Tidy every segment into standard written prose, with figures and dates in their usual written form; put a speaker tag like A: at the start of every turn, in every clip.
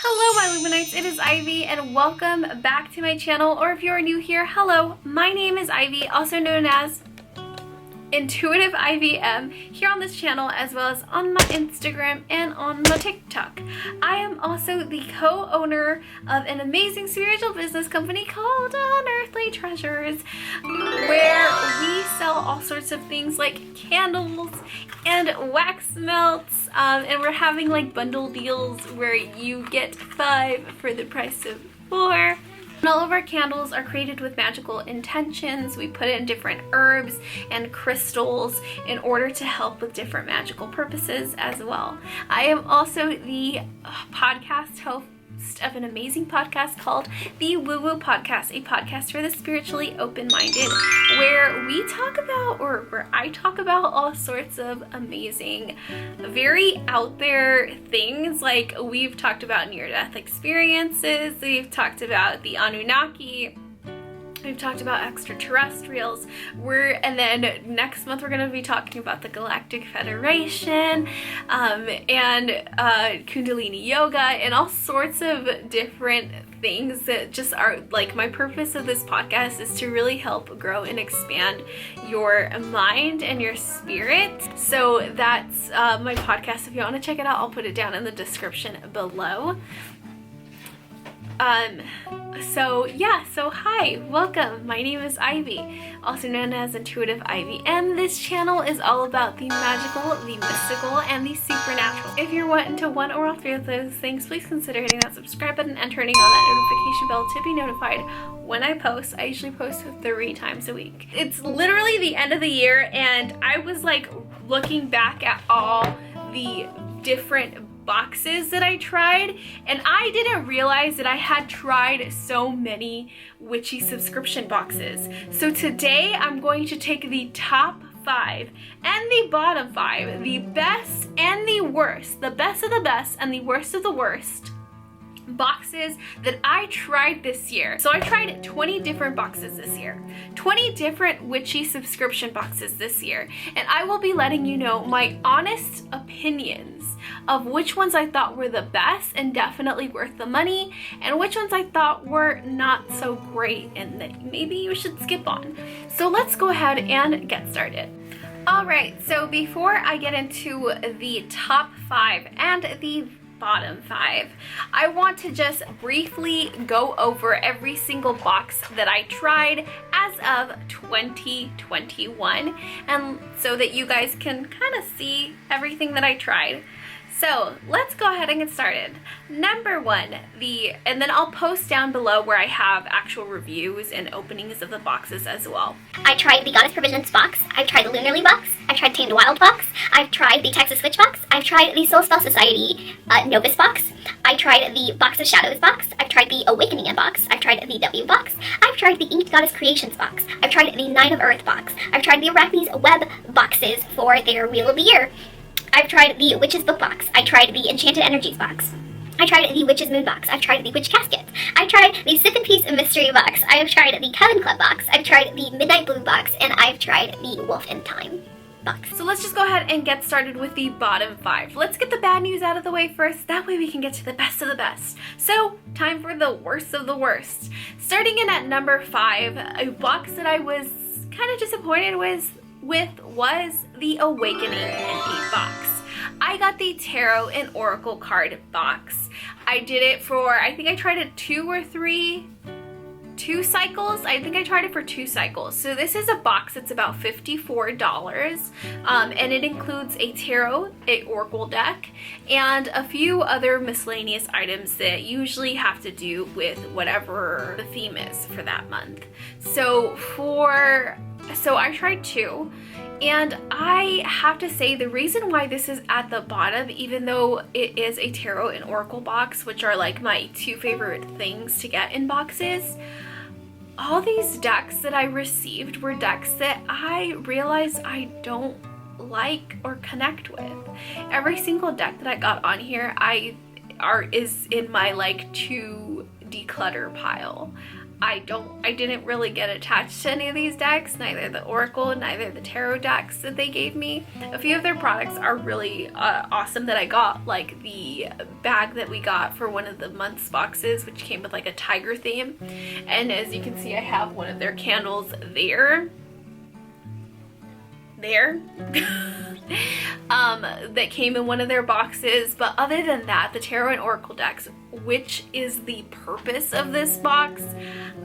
A: Hello my Luminites, it is Ivy and welcome back to my channel, or if you're new here, hello, my name is Ivy, also known as Intuitive IVM, here on this channel as well as on my Instagram and on my TikTok. I am also the co-owner of an amazing spiritual business company called Unearthly Treasures, where we sell all sorts of things like candles and wax melts, and we're having like bundle deals where you get 5 for the price of 4. And all of our candles are created with magical intentions. We put in different herbs and crystals in order to help with different magical purposes as well. I am also the podcast host of an amazing podcast called the Woo Podcast, a podcast for the spiritually open-minded, where we talk about, or where I talk about all sorts of amazing, very out there things. Like we've talked about near-death experiences, we've talked about the Anunnaki, we've talked about extraterrestrials, and then next month we're going to be talking about the Galactic Federation, and Kundalini Yoga, and all sorts of different things that just are like, my purpose of this podcast is to really help grow and expand your mind and your spirit. So that's my podcast. If you want to check it out, I'll put it down in the description below. So hi, welcome. My name is Ivy, also known as Intuitive Ivy, and this channel is all about the magical, the mystical, and the supernatural. If you're into one or all 3 of those things, please consider hitting that subscribe button and turning on that notification bell to be notified when I post. I usually post 3 times a week. It's literally the end of the year, and I was like looking back at all the different boxes that I tried, and I didn't realize that I had tried so many witchy subscription boxes. So today I'm going to take the top 5 and the bottom 5, the best and the worst, the best of the best and the worst of the worst boxes that I tried this year. So I tried 20 different boxes this year, 20 different witchy subscription boxes this year, and I will be letting you know my honest opinions of which ones I thought were the best and definitely worth the money, and which ones I thought were not so great and that maybe you should skip on. So let's go ahead and get started. Alright, so before I get into the top 5 and the bottom 5, I want to just briefly go over every single box that I tried as of 2021, and so that you guys can kind of see everything that I tried. So let's go ahead and get started. Number 1, and then I'll post down below where I have actual reviews and openings of the boxes as well.
B: I tried the Goddess Provisions box, I've tried the Lunarly Box, I've tried Tamed Wild Box, I've tried the Texas Witch Box, I've tried the Soul Spell Society Novice Box, I tried the Box of Shadows box, I've tried the Awakening box, I've tried the W box, I've tried the Inked Goddess Creations box, I've tried the Nine of Earth box, I've tried the Arachne's Web boxes for their Wheel of the Year, I've tried the Witch's Book box, I tried the Enchanted Energies box, I tried the Witch's Moon box, I've tried the Witch Casket, I've tried the Sip and Peace Mystery box, I have tried the Coven Club Box, I've tried the Midnight Blue box, and I've tried the Wolf N Thyme Box.
A: So let's just go ahead and get started with the bottom 5. Let's get the bad news out of the way first, that way we can get to the best of the best. So time for the worst of the worst. Starting in at number 5, a box that I was kind of disappointed with was the Awakening in 8 box. I got the Tarot and Oracle card box. I did it for, I think I tried it 2 cycles. I think I tried it for 2 cycles. So this is a box that's about $54, and it includes a tarot, an oracle deck, and a few other miscellaneous items that usually have to do with whatever the theme is for that month. So I tried 2, and I have to say the reason why this is at the bottom, even though it is a tarot and oracle box, which are like my 2 favorite things to get in boxes, all these decks that I received were decks that I realized I don't like or connect with. Every single deck that I got on here is in my like to declutter pile. I didn't really get attached to any of these decks, neither the Oracle, neither the Tarot decks that they gave me. A few of their products are really awesome that I got, like the bag that we got for one of the month's boxes, which came with like a tiger theme. And as you can see, I have one of their candles there. That came in one of their boxes. But other than that, the Tarot and Oracle decks, which is the purpose of this box,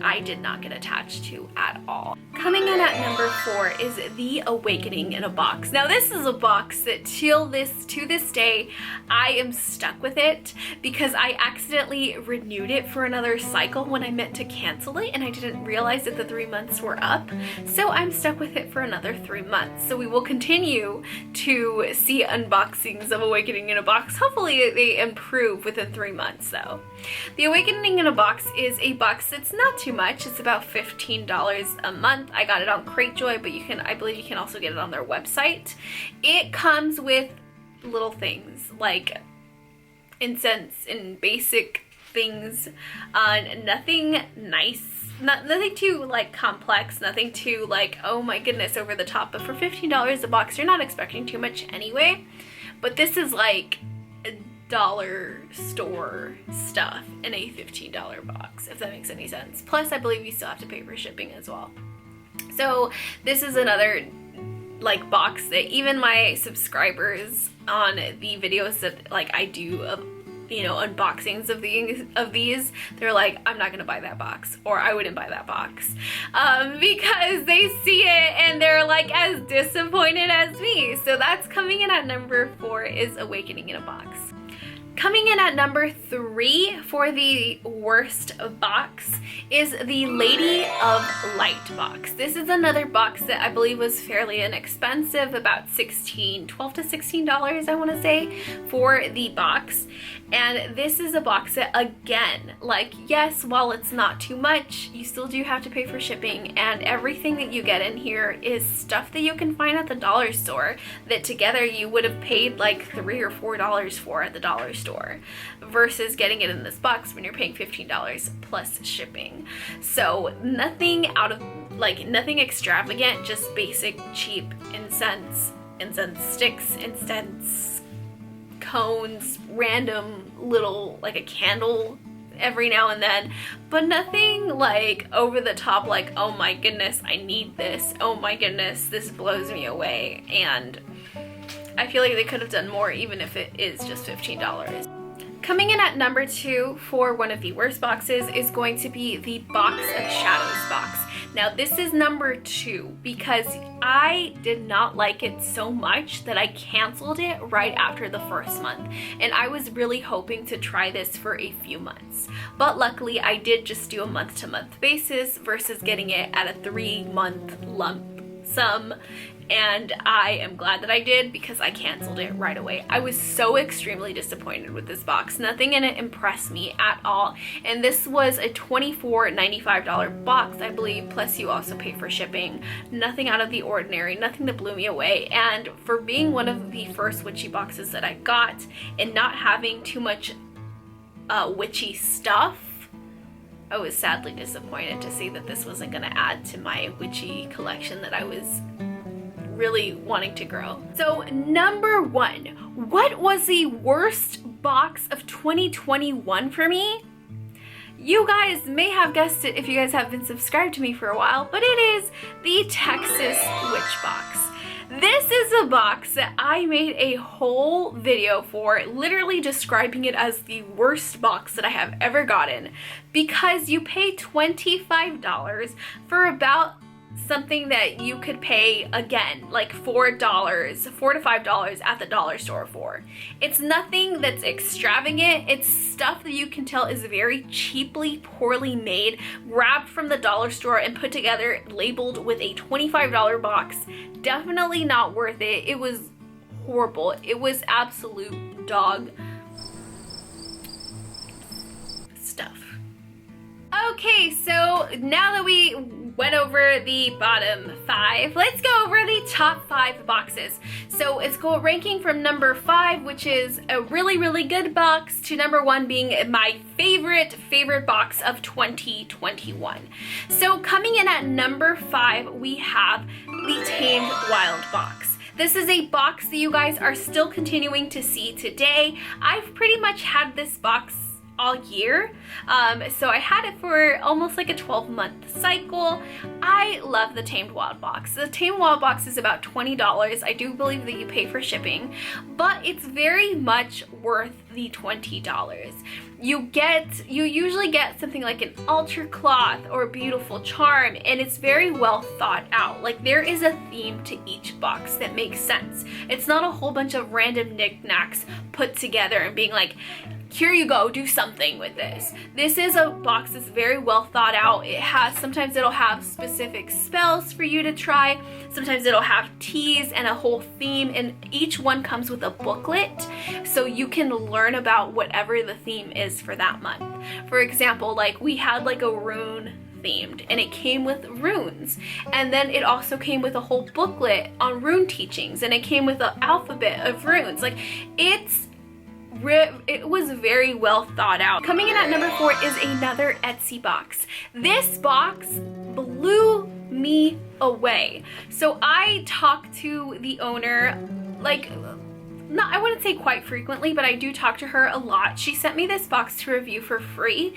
A: I did not get attached to at all. Coming in at number 4 is The Awakening in a Box. Now this is a box that to this day, I am stuck with it because I accidentally renewed it for another cycle when I meant to cancel it, and I didn't realize that the 3 months were up. So I'm stuck with it for another 3 months. So we will continue to see unboxings of Awakening in a Box. Hopefully they improve within 3 months though. The Awakening in a Box is a box that's not too much. It's about $15 a month. I got it on Cratejoy, but I believe you can also get it on their website. It comes with little things like incense and basic things, nothing nice, nothing too like complex, nothing too like, oh my goodness, over the top. But for $15 a box, you're not expecting too much anyway. But this is like dollar store stuff in a $15 box, if that makes any sense. Plus I believe you still have to pay for shipping as well. So this is another like box that even my subscribers on the videos that like I do of, you know, unboxings of these, they're like, I'm not gonna buy that box, or I wouldn't buy that box, because they see it and they're like as disappointed as me. So that's coming in at number 4 is Awakening in a Box. Coming in at number 3 for the worst box is the Lady of Light box. This is another box that I believe was fairly inexpensive, about $12 to $16 I want to say for the box. And this is a box that, again, like, yes, while it's not too much, you still do have to pay for shipping, and everything that you get in here is stuff that you can find at the dollar store that together you would have paid like $3 or $4 for at the dollar store, versus getting it in this box when you're paying $15 plus shipping. So nothing out of, like, nothing extravagant, just basic cheap incense sticks, incense cones, random little, like a candle every now and then, but nothing like over the top, like, oh my goodness, I need this, oh my goodness, this blows me away. And I feel like they could have done more even if it is just $15. Coming in at number 2 for one of the worst boxes is going to be the Box of Shadows box. Now this is number 2 because I did not like it so much that I canceled it right after the first month, and I was really hoping to try this for a few months. But luckily I did just do a month-to-month basis versus getting it at a 3-month lump sum, and I am glad that I did because I canceled it right away. I was so extremely disappointed with this box. Nothing in it impressed me at all, and this was a $24.95 box, I believe, plus you also pay for shipping. Nothing out of the ordinary, nothing that blew me away, and for being one of the first witchy boxes that I got and not having too much witchy stuff, I was sadly disappointed to see that this wasn't going to add to my witchy collection that I was really wanting to grow. So number 1, what was the worst box of 2021 for me? You guys may have guessed it if you guys have been subscribed to me for a while, but it is the Texas Witch box. This is a box that I made a whole video for, literally describing it as the worst box that I have ever gotten, because you pay $25 for about something that you could pay, again, like $4 to $5 at the dollar store for. It's nothing that's extravagant. It's stuff that you can tell is very cheaply, poorly made, grabbed from the dollar store and put together, labeled with a $25 box. Definitely not worth it. It was horrible. It was absolute dog stuff. Okay, so now that we went over the bottom 5, let's go over the top 5 boxes. So it's ranking from number 5, which is a really, really good box, to number 1 being my favorite box of 2021. So coming in at number 5, we have the Tamed Wild Box. This is a box that you guys are still continuing to see today. I've pretty much had this box all year. So I had it for almost like a 12-month cycle. I love the Tamed Wild Box. The Tamed Wild Box is about $20. I do believe that you pay for shipping, but it's very much worth the $20. You usually get something like an ultra cloth or a beautiful charm, and it's very well thought out. Like, there is a theme to each box that makes sense. It's not a whole bunch of random knickknacks put together and being like, here you go, do something with this. This is a box that's very well thought out. Sometimes it'll have specific spells for you to try. Sometimes it'll have teas and a whole theme, and each one comes with a booklet so you can learn about whatever the theme is for that month. For example, like we had like a rune themed, and it came with runes, and then it also came with a whole booklet on rune teachings, and it came with an alphabet of runes. Like, it was very well thought out. Coming in at number 4 is another Etsy box. This box blew me away. So I talked to the owner, like, I wouldn't say quite frequently, but I do talk to her a lot. She sent me this box to review for free,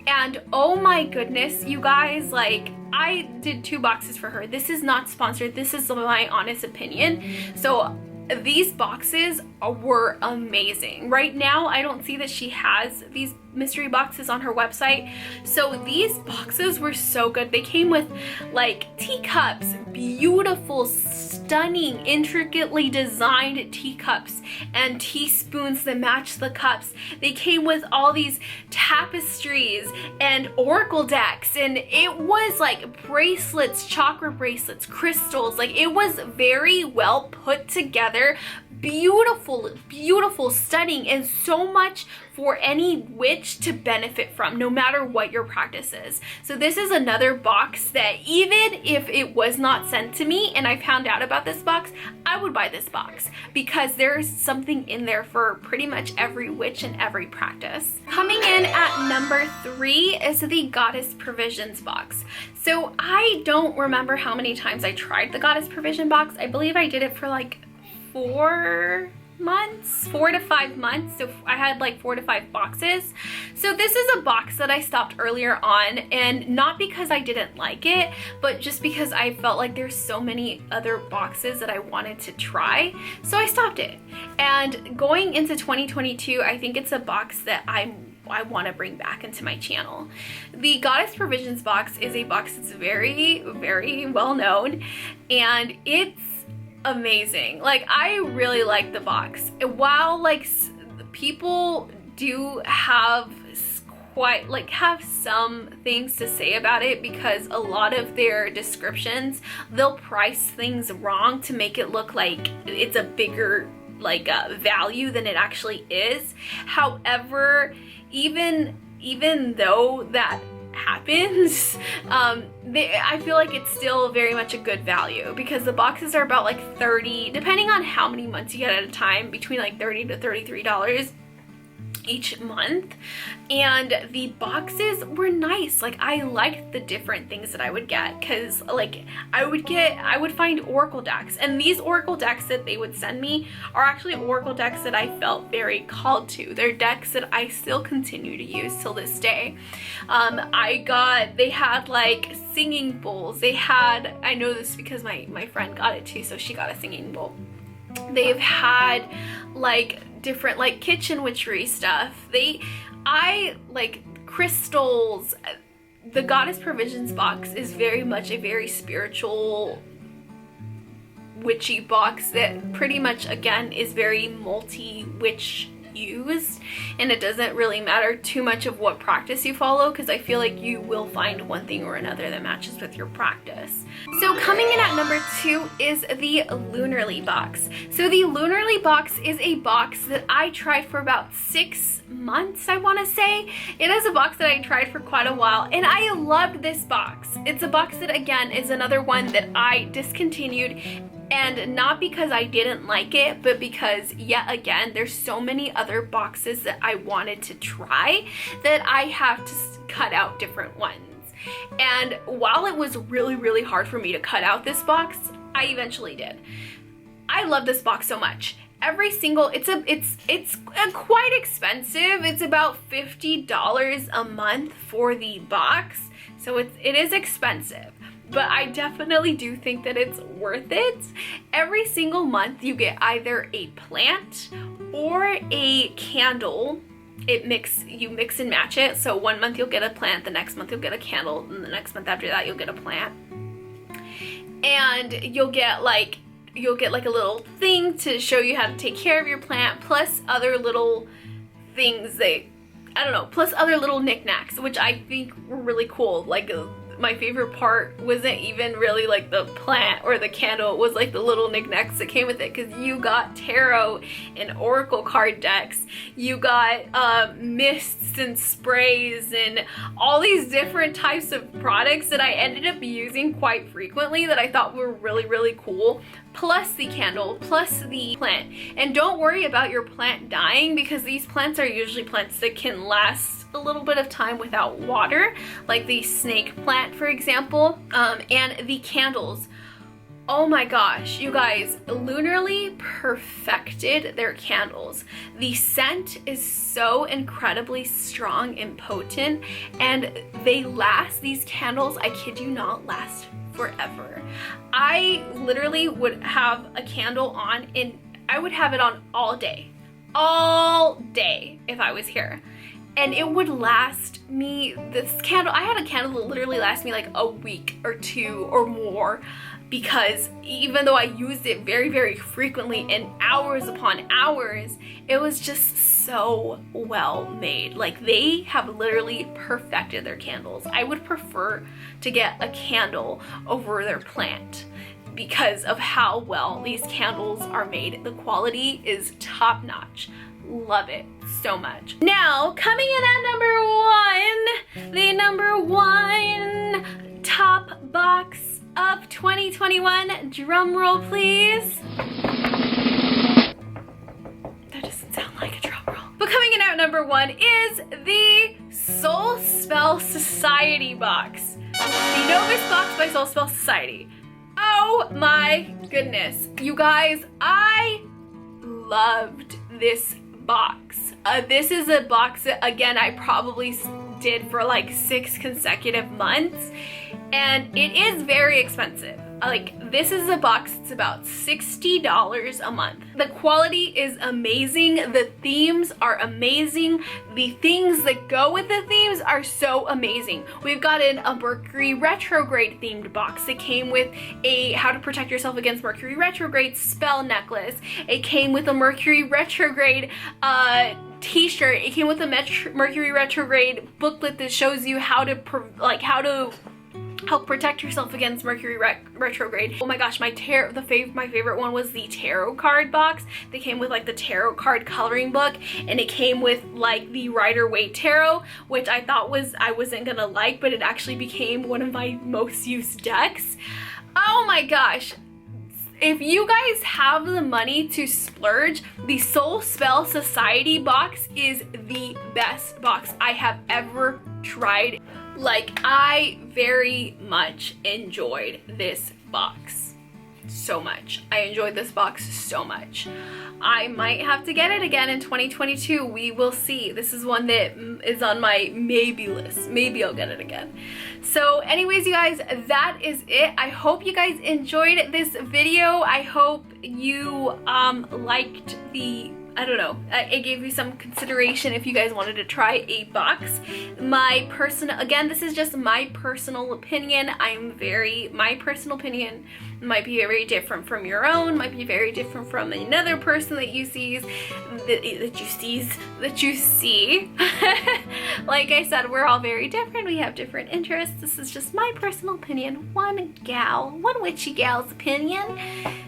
A: and oh my goodness, you guys, like, I did 2 boxes for her. This is not sponsored. This is my honest opinion. So these boxes were amazing. Right now, I don't see that she has these mystery boxes on her website. So these boxes were so good. They came with like teacups, beautiful, stunning, intricately designed teacups and teaspoons that match the cups. They came with all these tapestries and oracle decks, and it was like bracelets, chakra bracelets, crystals. Like, it was very well put together. Beautiful, stunning, and so much for any witch to benefit from, no matter what your practice is. So this is another box that, even if it was not sent to me and I found out about this box, I would buy this box because there's something in there for pretty much every witch and every practice. Coming in at number 3 is the Goddess Provisions box. So I don't remember how many times I tried the Goddess Provision box. I believe I did it for like 4 to 5 months. So I had like 4 to 5 boxes. So this is a box that I stopped earlier on, and not because I didn't like it, but just because I felt like there's so many other boxes that I wanted to try. So I stopped it. And going into 2022, I think it's a box that I want to bring back into my channel. The Goddess Provisions box is a box that's very, very well known, and it's amazing. Like, I really like the box. While like people do have some things to say about it, because a lot of their descriptions, they'll price things wrong to make it look like it's a bigger value than it actually is. However, even though that happens, I feel like it's still very much a good value, because the boxes are about like 30, depending on how many months you get at a time, between like $30 to $33 each month. And the boxes were nice. Like, I liked the different things that I would get, because like I would find oracle decks, and these oracle decks that they would send me are actually oracle decks that I felt very called to. They're decks that I still continue to use till this day. They had like singing bowls. I know this because my friend got it too, so she got a singing bowl. They've had like different like kitchen witchery stuff. I like crystals. The Goddess Provisions box is very much a very spiritual, witchy box that pretty much, again, is very multi-witch used, and it doesn't really matter too much of what practice you follow, because I feel like you will find one thing or another that matches with your practice. So coming in at number 2 is the Lunarly Box. So the Lunarly Box is a box that I tried for about 6 months, I want to say. It is a box that I tried for quite a while, and I loved this box. It's a box that, again, is another one that I discontinued, and not because I didn't like it, but because, yet again, there's so many other boxes that I wanted to try that I have to cut out different ones. And while it was really, really hard for me to cut out this box, I eventually did. I love this box so much. Every single, it's quite expensive. It's about $50 a month for the box, so it is expensive, but I definitely do think that it's worth it. Every single month you get either a plant or a candle. You mix and match it. So one month you'll get a plant, the next month you'll get a candle, and the next month after that you'll get a plant. And you'll get like a little thing to show you how to take care of your plant, plus other little things plus other little knickknacks, which I think were really cool. Like, my favorite part wasn't even really like the plant or the candle, it was like the little knickknacks that came with it, because you got tarot and oracle card decks, you got mists and sprays and all these different types of products that I ended up using quite frequently that I thought were really, really cool, plus the candle, plus the plant. And don't worry about your plant dying, because these plants are usually plants that can last a little bit of time without water, like the snake plant, for example. And the candles, oh my gosh, you guys, Lunarly perfected their candles. The scent is so incredibly strong and potent, and they last, these candles, I kid you not, last forever. I literally would have a candle on, and I would have it on all day if I was here. And it would last me, this candle, I had a candle that literally lasted me like a week or 2 or more, because even though I used it very, very frequently and hours upon hours, it was just so well made. Like, they have literally perfected their candles. I would prefer to get a candle over their plant because of how well these candles are made. The quality is top notch. Love it so much. Now, coming in at number 1, the number 1 top box of 2021. Drum roll, please. That doesn't sound like a drum roll. But coming in at number 1 is the Soul Spell Society box. The Novice box by Soul Spell Society. Oh my goodness. You guys, I loved this box. This is a box that, again, I probably did for like 6 consecutive months, and it is very expensive. Like, this is a box that's about $60 a month. The quality is amazing. The themes are amazing. The things that go with the themes are so amazing. We've got a Mercury retrograde themed box. It came with a how to protect yourself against Mercury retrograde spell necklace. It came with a Mercury retrograde t-shirt. It came with a Mercury retrograde booklet that shows you how to help protect yourself against Mercury retrograde. Oh my gosh, my favorite one was the tarot card box. They came with like the tarot card coloring book, and it came with like the Rider-Waite tarot, which I thought I wasn't gonna like, but it actually became one of my most used decks. Oh my gosh. If you guys have the money to splurge, the Soul Spell Society box is the best box I have ever tried. Like, I very much enjoyed this box so much. I enjoyed this box so much. I might have to get it again in 2022. We will see. This is one that is on my maybe list. Maybe I'll get it again. So anyways, you guys, that is it. I hope you guys enjoyed this video. I hope you liked the I don't know, it gave you some consideration if you guys wanted to try a box. Again, this is just my personal opinion. My personal opinion might be very different from your own, might be very different from another person that you see. Like I said, we're all very different. We have different interests. This is just my personal opinion. One witchy gal's opinion.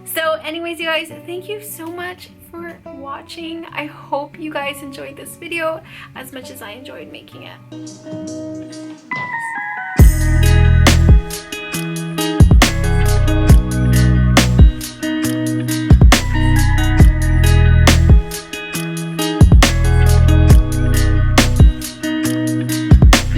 A: So anyways, you guys, thank you so much for watching. I hope you guys enjoyed this video as much as I enjoyed making it.